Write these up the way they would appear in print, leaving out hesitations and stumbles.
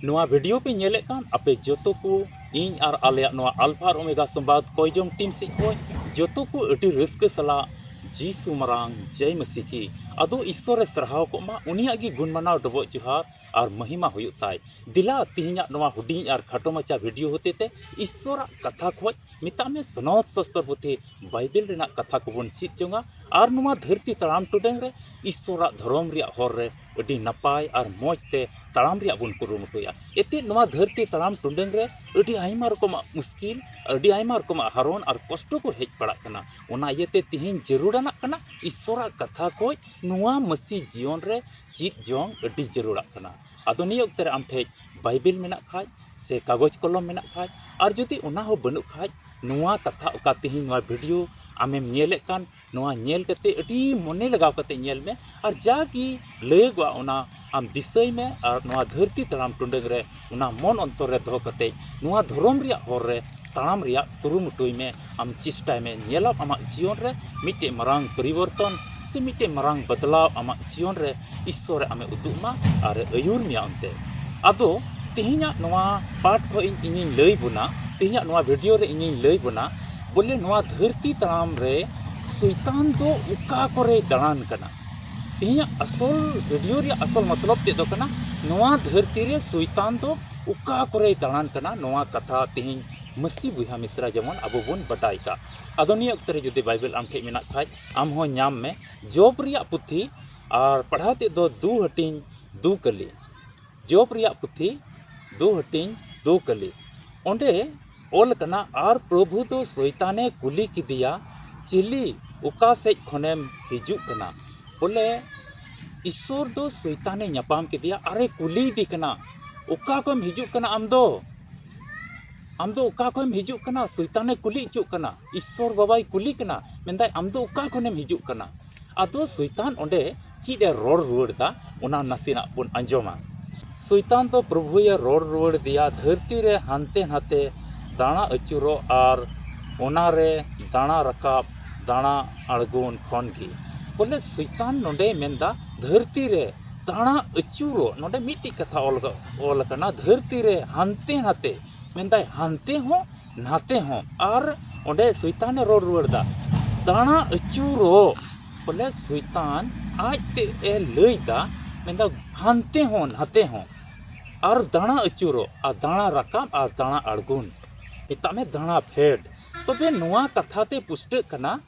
नोआ वीडियो पे नेले कान आपे जोतो को इन आर आलेया नोआ अल्फा और ओमेगा संवाद कोयजोंग टीम से को जोतो को अटी रस्क सला जीसु मरांग जय मसीह की अदो ईश्वर सरहाव को मा उनिया की गुण मनाव डबो जुहार और महिमा हुयुक ताई दिला तिहिना नोआ हुडी और खाटो मचा वीडियो होते ते ईश्वर कथा खोज मिता में सनौत शस्त्र पुथी बाइबल रेना कथा को बन चित जोंगा और नोआ धरती तड़ाम टुडेंग रे ईश्वर धर्म रिया हर रे अडी नपाय और मौजते तड़ाम रिया बुन कुरुमुटुया एते नोआ धरती तड़ाम टुडेंग रे अडी आयमा रकम मुश्किल अडी आयमा रकम हारोन और कष्ट को हेज पड़ा कना ओना येते तिहिन जरूराना कना ईश्वर कथा खोज नोआ मसीह जीवन रे चित जोंग अडी जरूरा कना आदो निय ओक्ते आम ठे बाइबल मेना खाज से कागज कलम मेना खाज और जुदी ओना हो बनु खाज नोआ कथा ओका तिहिन नोआ वीडियो आमेम नेले कान नोआ नेल कते अडी मने लगाव कते नेल में और जागी लेगवा ओना आम दिसय में और नोआ धरती तड़ाम टुंडंग रे ओना मन अंतर रे दो कते नोआ धर्म रिया हर रे तड़ाम रिया कुरुमुटुय में आम चेष्टा में नेला आमा जीवन रे मिटे मरांग परिवर्तन से मिटे मरांग बदलाव आमा जीवन रे ईश्वर आमे उदुमा और अयुर मिया अंते आदो तिहिना नोआ पाठ को इन लई बुना तिहिना नोआ वीडियो रे इन लई बुना बोले नोआ धरती तड़ाम रे शैतान दो उका करे दाड़ान कना तिहिना असल वीडियो रे असल मतलब ते दो कना नोआ धरती रे शैतान दो उका करे दाड़ान कना नोआ कथा तिहिन मसी बुहा मिश्रा जेमन अबो बन बटाई का आदोनी अक्तरे जुदे बाइबल आम ठे मेना खाज आम हो नाम में जॉब रिया पुथी और पढ़ाते दो दू हटिंग दू कली जॉब रिया पुथी दू हटिंग दू कली ओंडे ओल कना और प्रभु दो शैताने कुली किदिया चिली उका सेज खनेम हिजू कना बोले ईश्वर दो शैताने न्यापाम किदिया अरे कुली दी कना उका कोम हिजू कना आम दो उका कोम हिजू कना शैताने कुली हिजू कना ईश्वर बाबाई कुली कना मेंदाय आम दो उका कोनेम हिजू कना आदो शैतान ओंडे चीड ए रोड रुवाड़दा ओना नासिना बन अंजोमा शैतान तो प्रभुए रोड रुवाड़ दिया धरती रे हानते हाते दाणा अचुरो और ओनारे दाणा रकाब दाणा अड़गुन खनगी बोले शैतान नोंडे मेंदा धरती रे दाणा अचुरो नोंडे मिट्टी कथा ओल कना धरती रे हानते हाते मेंदा हानते हो नाते हो और ओंडे शैतान रोड रुवाड़दा दाणा अचुरो बोले शैतान आज ते ए लईदा मेंदा हानते हो नाते हो और दाणा अचुरो और दाणा रकाब और दाणा अड़गुन इता में दाणा फेड तबे नोआ कथाते पुष्ट कना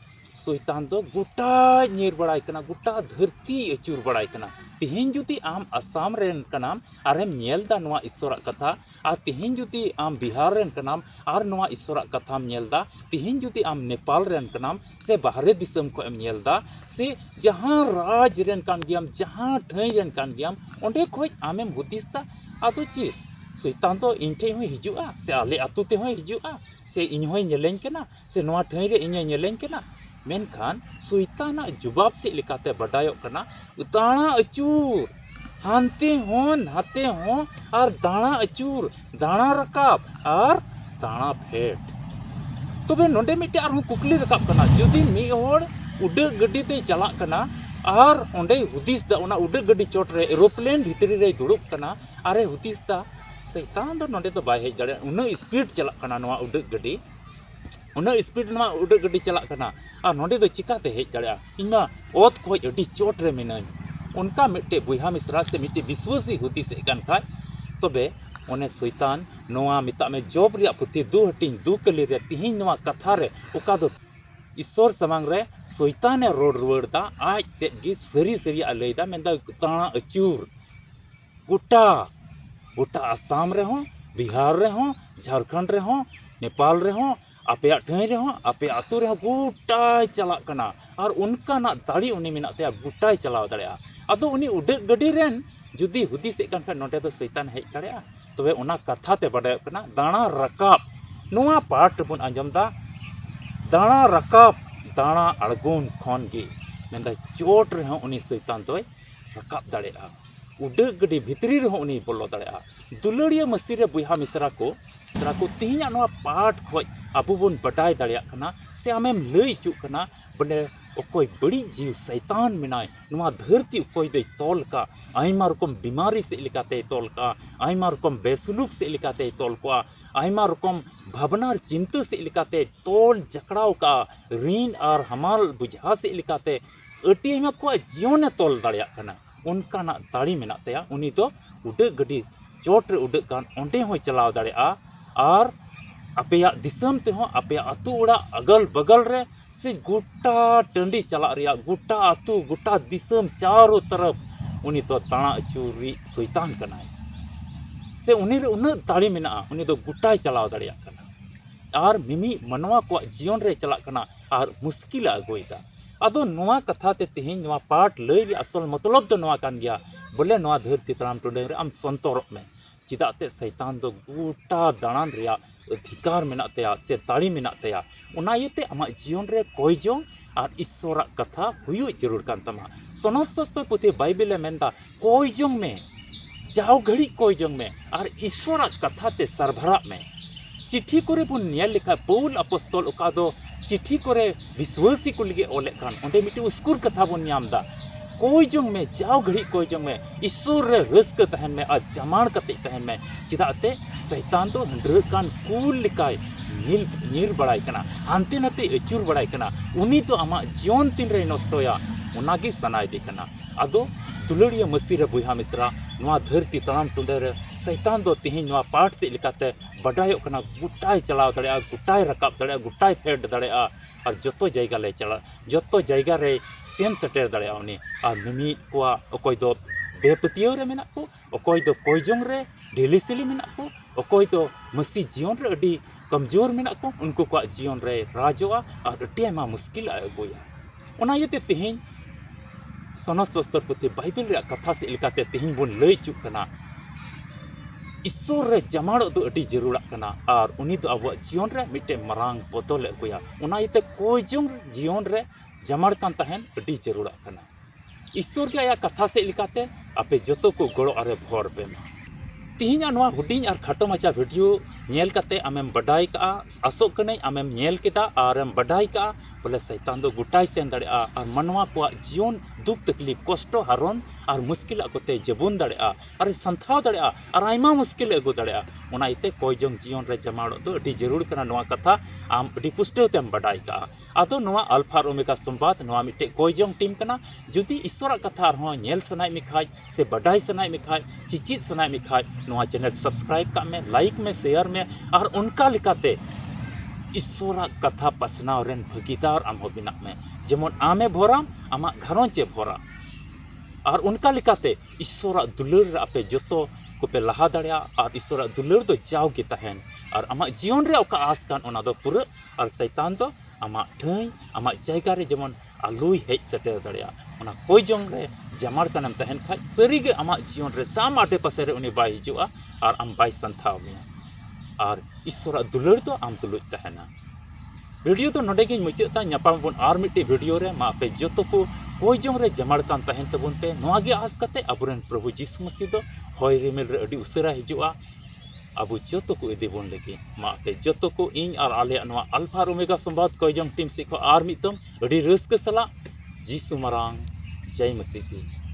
शैतान दो गोटा ᱧᱤᱨ बड़ाई कना गोटा धरती अचुर बड़ाई कना तिहिन जुदी आम आसाम रेन कनाम आरेम नेलदा नोआ ईश्वर कथा और तिहिन जुदी आम बिहार रेन कनाम और नोआ ईश्वर कथाम नेलदा तिहिन जुदी आम नेपाल रेन कनाम से बाहरे दिसम को एम नेलदा से जहां राज रेन कान गियाम जहां ठई रेन कान गियाम ओंडे खोज आमेम हुदिसता आदो ची शैतान तो इन ठे होय हिजुआ से आले आतु ते होय हिजुआ से इन होय नेलेन कना से नोआ ठई रे इने नेलेन कना मेनखान शैताना जुबाब से लेकाते बडायो कना दाणा अचूर हानते हो नाते हो और दाणा अचूर दाणा रकाब और दाणा फेट तबे नोंडे मिटे आर कुकली रकाब कना जुदी मी होड़ उडा गड्डी ते चला कना और ओंडे हुदिस दा ओना उडा गड्डी चोट रे एरोप्लेन भितरी रे दुड़ुब कना अरे हुदिस दा शैतान दो नोंडे तो बाय हेज दाड़े उना स्पीड चला कना नोआ उडा गड्डी उना स्पीड नोआ उडा गड्डी चला कना और नोंडे दो चिकाते हेज दाड़े इना ओत खोज अडी चोट रे मिनाई उनका मिट्टे बुहा मिश्रा से मिट्टे विश्वासी हुदिस कान खाय तबे ओने शैतान नोआ मिता में जॉब रिया पुथी दू हटिंग दू कली रे तिहिन नोआ कथा रे ओका दो ईश्वर समांग रे शैताने रोड रुवाड़दा आज ते गी सरी सरी लैदा मेंदा दाणा अचूर गोटा गोटा आसाम रे हो बिहार रे हो झारखंड रे हो नेपाल रे हो आपे ठई रे हो आपे आतु रे हो गोटाय चला कना और उनका ना दाड़ी उनी मेना ते गोटाय चलाव दाड़ेया आदो उनी उडा गड्डी रेन जुदी हुदिस कान खा नोंडे दो शैतान हेज दाड़ेया तबे ओना कथा ते बडाय कना दाणा रकाब नोआ पाठ बन आंजमदा दाणा रकाब दाणा अड़गुन खन गे मेंदा चोट रे हो उनी शैतान दोय रकाब दाड़ेया उडा गड्डी भितरी रे हो उनी बोलो दाड़ेया दुलड़िया मसी रे बुहा मिश्रा को तिहिना नोआ पाठ खोज अबो बन बडाय दाड़ेया कना से आमेम लई चु कना बोले अकोय बड़ी जीव शैतान मेनाय नवा धरती अकोय दे तोल का आयमा रकम बीमारी से लिकाते तोल का आयमा रकम बेसुलुक से लिकाते तोल का आयमा रकम भावना चिंता से लिकाते तोल जकड़ाव का ऋण और हमाल बुझा से लिकाते अटी आयमा को जीवन तोल दाड़िया कना उनका ना दाड़ी मेना तया उनी दो उडक गडी चोट रे उडक कान ओंडे होय चलाव दाड़िया और अपेया दिसम ते हो अपेया अतु उड़ा अगल बगल रे से गोटा टंडी चला रिया गोटा अतु गोटा दिसम चारों तरफ उनी तो ताना अचूरी शैतान कनाय से उनी रे उन दाड़ी मेना उनी दो गोटाय चलाव दाड़िया कना और मिमी मनवा को जीवन रे चला कना और मुश्किल अगोयदा अदो नोआ कथा ते तेहिन नोआ पाठ लय रे असल मतलब तो नोआ कान गया बोले नोआ धरती तराम टुडे रे आम संतोरक में चिदा ते शैतान दो गोटा दाणान रिया अधिकार मेना तया से दाड़ी मेना तया उना येते आमा जीवन रे कोयजों और ईश्वर कथा हुयु जरूर कान तमा सनद सस्तो पुथि बाइबल मेंदा कोयजों में जाओ घड़ी कोयजों में और ईश्वर कथा ते सरभरा में चिट्ठी करे बुन नेल लिखा पौल अपस्तोल ओका दो चिट्ठी करे विश्वासी को लगे ओले कान ओंडे मिटी उस्कुर कथा बुन न्यामदा कोयजों में जाओ घड़ी कोयजों में ईश्वर रे रस्क तहन में आ जमाण कते तहन में चिदाते शैतान तो हंड्रेड कान कूल लिकाय नीर बड़ाई कना हांते नाते अचूर बड़ाई कना उनी तो आमा जीवन तीन रे नष्टोया उनागी सनाय दे कना आदो दुलड़िया मसीह रे बुहा मिश्रा नवा धरती तमाम टुंडे रे शैतान दो तिहिन नवा पाठ से लिकाते बडायो कना गुटाय चलाव दड़िया गुटाय रकाब दड़िया गुटाय फेड दड़िया और जोतो जायगा ले चला जोतो जायगा रे सेन सेटेर दड़िया उनी और मिमी कोआ अकोय दो बेपतियो रे मेना को अकोय दो कोयजों रे ढिलिसिली मेना को अकोय दो मसीह जीवन रे अडी कमजोर मेना को उनको को जीवन रे राजोआ और अटी मा मुश्किल अगोया उना येते तिहिन सनद सस्तर पुथि बाइबल रे कथा से लिकाते तिहिन बुन लय चुक कना ईश्वर रे जमाड़ दो अडी जरूरत कना और उनी दो अब जीवन रे मिटे मरांग बदल अगोया उना येते कोयजों जीवन रे जमाड़ कान तहन अडी जरूरत कना ईश्वर के आया कथा से लिकाते आपे जतो को गड़ो अरे भर पे तिहिना नवा हुडिंग और खाटो माचा वीडियो नेल काते आमेम बडाई का आसो कने आमेम नेल केदा और एम बडाई का बोले शैतान दो गुटाई सेन दड़िया और मनवा को जीवन दुख तकलीफ कष्ट हारन और मुश्किल कोते जबुन दड़िया और संथाव दड़िया और आयमा मुश्किल अगु दड़िया उना इते कोयजों जीवन रे जमाड़ दो अडी जरूर कना नवा कथा आम अडी पुष्टो तेम बडाई का आदो नवा अल्फा और ओमेगा संवाद नवा मिटे कोयजों टीम कना जुदी ईश्वर कथा रहो नेल सनाय मिखाय से बडाई सनाय मिखाय चिचित सनाय मिखाय नवा चैनल सब्सक्राइब का में लाइक में शेयर में और उनका लिकाते ईश्वर कथा पसनाव रेन भागीदार आम हो बिना में जेमन आमे भोरा आमा घरोंचे भोरा और उनका लिकाते ईश्वर दुलर आपे जोतो को पे लहा दड़िया और ईश्वर दुलर दो जाओ के तहन और आमा जीवन रे ओका आस कान ओना दो पूरा और शैतान दो आमा ठाई आमा जायगा रे जेमन आलुई हेज सेटेर दड़िया ओना कोई जोंग रे जमाड़ कानम तहन खाय सरी गे आमा जीवन रे साम आटे पासे रे उनी बाय हिजुआ और आम बाय संथाव में और ईश्वर दुलर तो आम तुलुज तहना वीडियो तो नोडे गिन मुचाता न्यापाम बुन आर मिट्टी वीडियो रे मा पे जोतो को कोई जोंग रे जमाड़ कान तहन तबुन पे नोआ गे आस कते अबुरेन प्रभु यीशु मसीह दो होय रिमिल रे अडी उसरा हिजुआ अबु जोतो को इदि बुन लेगे मा पे जोतो को इन और आले नोआ अल्फा और ओमेगा संवाद कोई जोंग टीम से को आर मितम अडी रस्क सला यीशु मरांग जय मसीह।